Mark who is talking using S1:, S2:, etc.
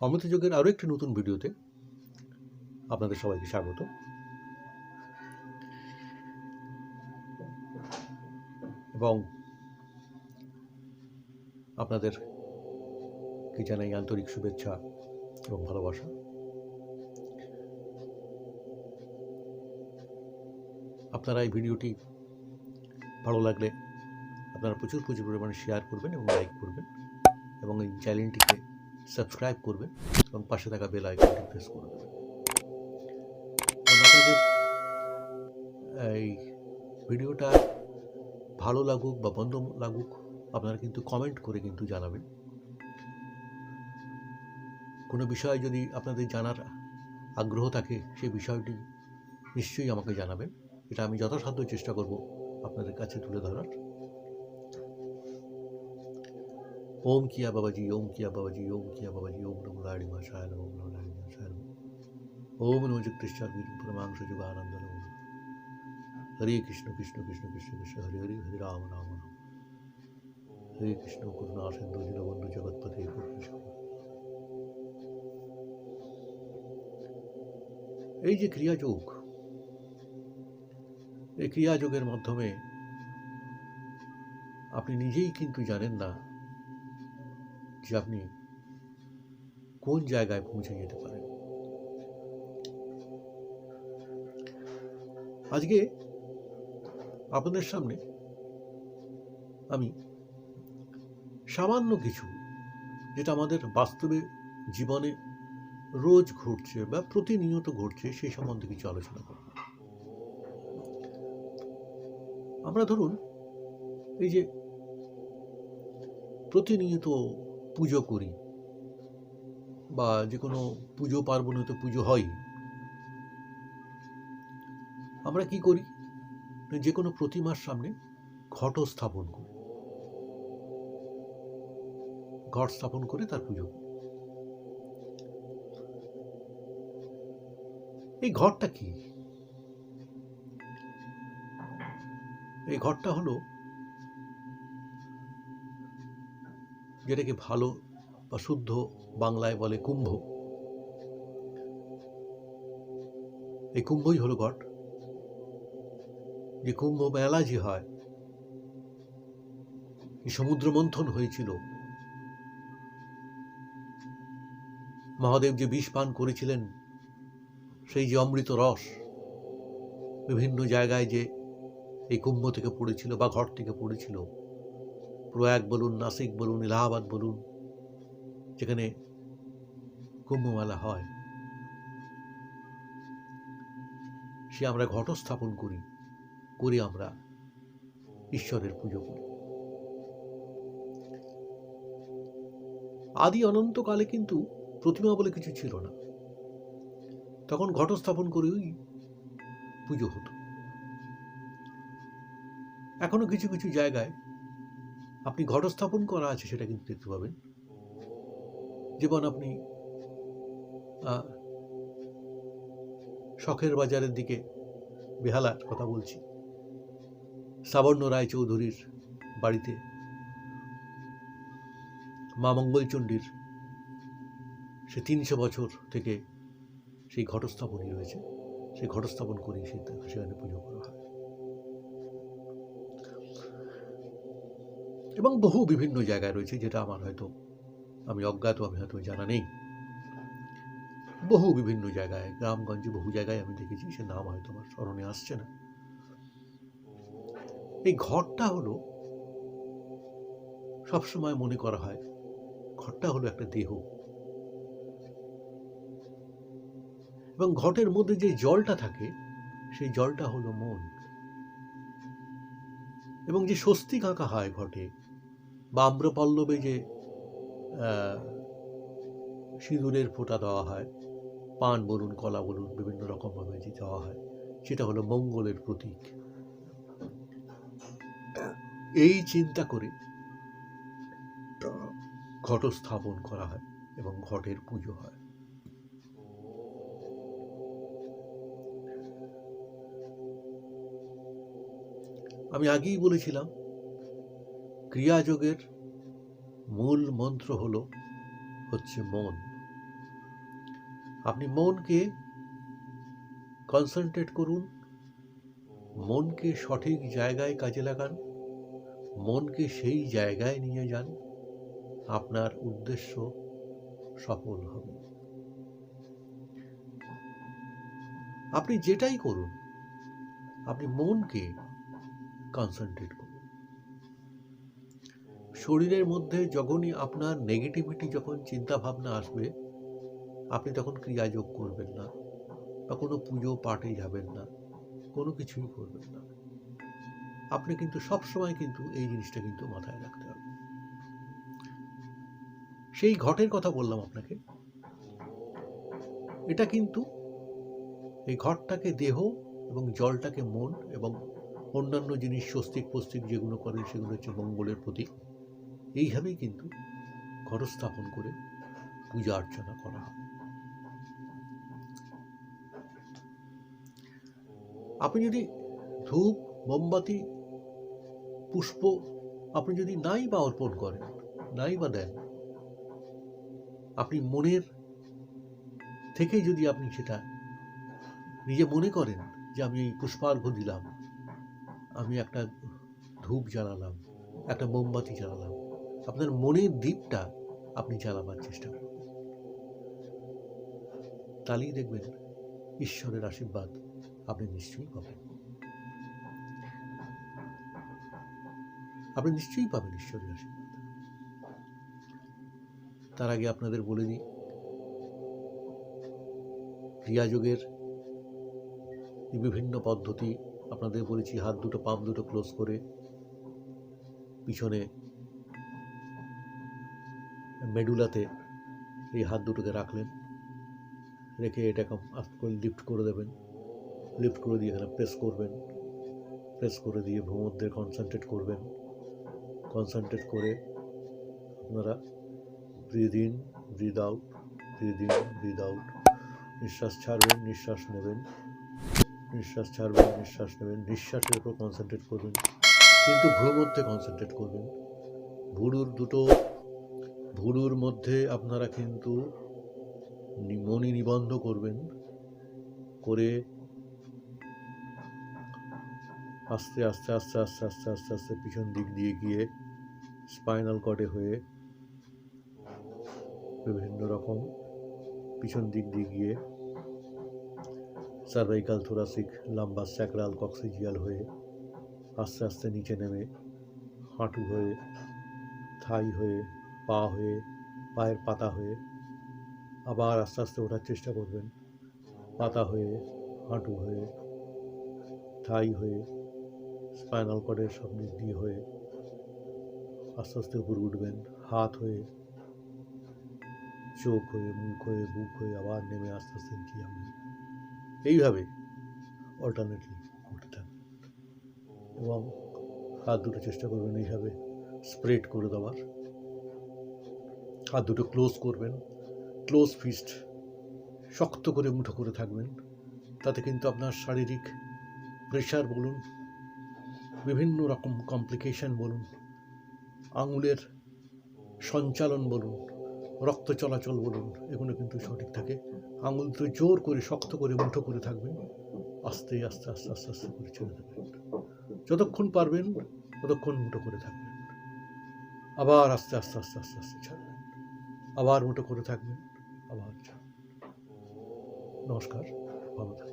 S1: অমৃত যোগের আরও একটি নতুন ভিডিওতে আপনাদের সবাইকে স্বাগত। এবং আপনাদেরকে জানাই আন্তরিক শুভেচ্ছা এবং ভালোবাসা। আপনারা এই ভিডিওটি ভালো লাগলে আপনারা প্রচুর পরিমাণে শেয়ার করবেন এবং লাইক করবেন এবং এই চ্যানেলটিকে সাবস্ক্রাইব করবেন এবং পাশে থাকা বেল আইকনটি প্রেস করে দেবেন। আপনাদের এই ভিডিওটা ভালো লাগুক বা বন্ধ লাগুক, আপনারা কিন্তু কমেন্ট করে কিন্তু জানাবেন। কোনো বিষয় যদি আপনাদের জানার আগ্রহ থাকে সেই বিষয়টি নিশ্চয়ই আমাকে জানাবেন। এটা আমি যথাসাধ্য চেষ্টা করব আপনাদের কাছে তুলে ধরার। ওম কিয়া বাবাজি, ওম কিয়া বাবাজি, ওম কিয়া বাবাজি, ওম নমো লাড়ি ভাষায় নমো, ওম নমো লাড়ি ভাষায় নমো, ওম নমো যুক্তিশ্চর পরমাংশ যুগ আনন্দ নমো। হরে কৃষ্ণ কৃষ্ণ কৃষ্ণ কৃষ্ণ কৃষ্ণ হরে হরে, হরে রাম রাম রাম, হরে কৃষ্ণ করুণা সিন্ধু দীনবন্ধু জগৎপতে। এই যে ক্রিয়াযোগ, এই ক্রিয়াযোগের মাধ্যমে আপনি নিজেই কিন্তু জানেন না যে আপনি কোন জায়গায় পৌঁছে যেতে পারেন। আজকে আপনাদের সামনে আমি সামান্য কিছু, যেটা আমাদের বাস্তবে জীবনে রোজ ঘটছে বা প্রতিনিয়ত ঘটছে, সেই সম্বন্ধে কিছু আলোচনা করব। আমরা ধরুন এই যে প্রতিনিয়ত পুজো করি বা যে কোনো পুজো পার্বণে তো পুজো হয়, আমরা কি করি, যে কোনো প্রতিমার সামনে ঘট স্থাপন করি, ঘট স্থাপন করে তার পুজো করি। এই ঘরটা কি? এই ঘরটা হলো যেটাকে ভালো বা শুদ্ধ বাংলায় বলে কুম্ভ। এই কুম্ভই হলো ঘট। যে কুম্ভ মেলা যে হয়, সমুদ্র মন্থন হয়েছিল, মহাদেব যে বিষ পান করেছিলেন, সেই যে অমৃত রস বিভিন্ন জায়গায় যে এই কুম্ভ থেকে পড়েছিল বা ঘট থেকে পড়েছিল, প্রয়াগ বলুন, নাসিক বলুন, এলাহাবাদ বলুন, যেখানে কুম্ভ মেলা হয়, সে আমরা ঘট স্থাপন করি, করে আমরা ঈশ্বরের পুজো করি। আদি অনন্তকালে কিন্তু প্রতিমা বলে কিছু ছিল না, তখন ঘট স্থাপন করেই পুজো হতো। এখনো কিছু কিছু জায়গায় আপনি ঘট স্থাপন করা আছে, সেটা কিন্তু দেখতে পাবেন। যেমন আপনি শখের বাজারের দিকে, বেহালার কথা বলছি, শ্রাবণ্য রায়চৌধুরীর বাড়িতে মা মঙ্গলচণ্ডীর সে 300 বছর থেকে সেই ঘটস্থাপনই রয়েছে। সেই ঘটস্থাপন করেই সেখানে পুজো করা হয়। এবং বহু বিভিন্ন জায়গায় রয়েছে, যেটা আমার হয়তো আমি অজ্ঞাত, আমি হয়তো জানা নেই। বহু বিভিন্ন জায়গায়, গ্রামগঞ্জে বহু জায়গায় আমি দেখেছি, সে নাম হয়তো আমার স্মরণে আসছে না। এই ঘরটা হলো, সবসময় মনে করা হয় ঘরটা হলো একটা দেহ, এবং ঘটের মধ্যে যে জলটা থাকে সেই জলটা হলো মন। এবং যে স্বস্তিক আঁকা হয় ঘটে, বা আম্রপল্লবে যে সিঁদুরের ফোঁটা দেওয়া হয়, পান বলুন, কলা বলুন, বিভিন্ন রকমভাবে যে দেওয়া হয়, সেটা হলো মঙ্গলের প্রতীক। এই চিন্তা করে ঘট স্থাপন করা হয় এবং ঘটের পুজো হয়। আমি আগেই বলেছিলাম, ক্রিয়াযোগের মূল মন্ত্র হচ্ছে মন। আপনি মনকে কনসেন্ট্রেট করুন, মনকে সঠিক জায়গায় কাজে লাগান, মনকে সেই জায়গায় নিয়ে যান, আপনার উদ্দেশ্য সফল হবে। আপনি যেটাই করুন, আপনি মনকে কনসেন্ট্রেট করুন। শরীরের মধ্যে যখনই আপনার নেগেটিভিটি, যখন চিন্তা ভাবনা আসবে, আপনি তখন ক্রিয়াযোগ করবেন না, বা কোনো পুজো পাঠে যাবেন না, কোনো কিছুই করবেন না। আপনি কিন্তু সবসময় কিন্তু এই জিনিসটা কিন্তু মাথায় রাখতে হবে। সেই ঘটের কথা বললাম আপনাকে, এটা কিন্তু এই ঘটটাকে দেহ এবং জলটাকে মন এবং অন্যান্য জিনিস স্বস্তিক পস্তিক যেগুলো করেন সেগুলো হচ্ছে মঙ্গলের প্রতীক। এইভাবেই কিন্তু ঘট স্থাপন করে পূজা অর্চনা করা হয়। আপনি যদি ধূপ, মোমবাতি, পুষ্প আপনি যদি নাই বা অর্পণ করেন, নাই বা দেন, আপনি মনের থেকে যদি আপনি সেটা নিজে মনে করেন যে আমি এই পুষ্পার্ঘ্য দিলাম, আমি একটা ধূপ জ্বালালাম, একটা মোমবাতি জ্বালালাম, আপনার মনের দীপটা আপনি জ্বালাবার চেষ্টা করুন। তাহলেই দেখবেন ঈশ্বরের আশীর্বাদ আপনি নিশ্চয়ই পাবেন। আপনি নিশ্চয়ই পাবেন ঈশ্বরের আশীর্বাদ। তার আগে আপনাদের বলে দিই, ক্রিয়াযোগের বিভিন্ন পদ্ধতি আপনাদের বলেছি। হাত দুটো, পাম দুটো ক্লোজ করে পিছনে মেডুলাতে এই হাত দুটোকে রাখলেন, রেখে এটাকে আস্তে করে লিফট করে দেবেন। লিফট করে দিয়ে এখানে প্রেস করবেন, প্রেস করে দিয়ে ভূমধ্যে কনসেন্ট্রেট করবেন। কনসেন্ট্রেট করে আপনারা breathe in, breathe out, breathe in, breathe out, নিঃশ্বাস ছাড়বেন, নিঃশ্বাস নেবেন, নিঃশ্বাস ছাড়বেন, নিঃশ্বাস নেবেন। নিঃশ্বাসের উপর কনসেন্ট্রেট করবেন, কিন্তু ভ্রূমধ্যে কনসেন্ট্রেট করবেন। ভুরুর মধ্যে আপনারা কিন্তু মনি নিবন্ধ করবেন, করে আস্তে আস্তে আস্তে আস্তে আস্তে আস্তে আস্তে পিছন দিক দিয়ে গিয়ে স্পাইনাল কর্ডে হয়ে বিভিন্ন রকম পিছন দিক দিয়ে গিয়ে সার্ভাইকাল, থোরাসিক, লাম্বার, স্যাক্রাল, কক্সিজিয়াল হয়ে আস্তে আস্তে নিচে নেমে হাঁটু হয়ে, থাই হয়ে, পা হয়ে, পায়ের পাতা হয়ে আবার আস্তে আস্তে ওঠার চেষ্টা করবেন। পাতা হয়ে, হাঁটু হয়ে, থাই হয়ে, স্পাইনাল কর্ডের সব দিক দিয়ে হয়ে আস্তে আস্তে উপরে উঠবেন। হাত হয়ে, চোখ হয়ে, মুখ হয়ে, বুক হয়ে আবার নেমে আস্তে আস্তে নিচে যাবেন। এইভাবে অল্টারনেটলি করতে থাকবেন এবং হাত দুটো চেষ্টা করবেন এইভাবে স্প্রেড করে দেওয়ার। হাত দুটো ক্লোজ করবেন, ক্লোজ ফিস্ট, শক্ত করে মুঠো করে থাকবেন। তাতে কিন্তু আপনার শারীরিক প্রেশার বলুন, বিভিন্ন রকম কমপ্লিকেশন বলুন, আঙুলের সঞ্চালন বলুন, রক্ত চলাচল বলুন, এগুলো কিন্তু সঠিক থাকে। আঙুল তো জোর করে শক্ত করে মুঠো করে থাকবেন, আস্তে আস্তে আস্তে আস্তে আস্তে করে ছেড়ে দেবেন। যতক্ষণ পারবেন ততক্ষণ মুঠো করে থাকবেন, আবার আস্তে আস্তে আস্তে আস্তে আস্তে ছাড়বেন, আবার মুঠো করে থাকবেন, আবার ছাড়বেন। নমস্কার, ভালো থাকবেন।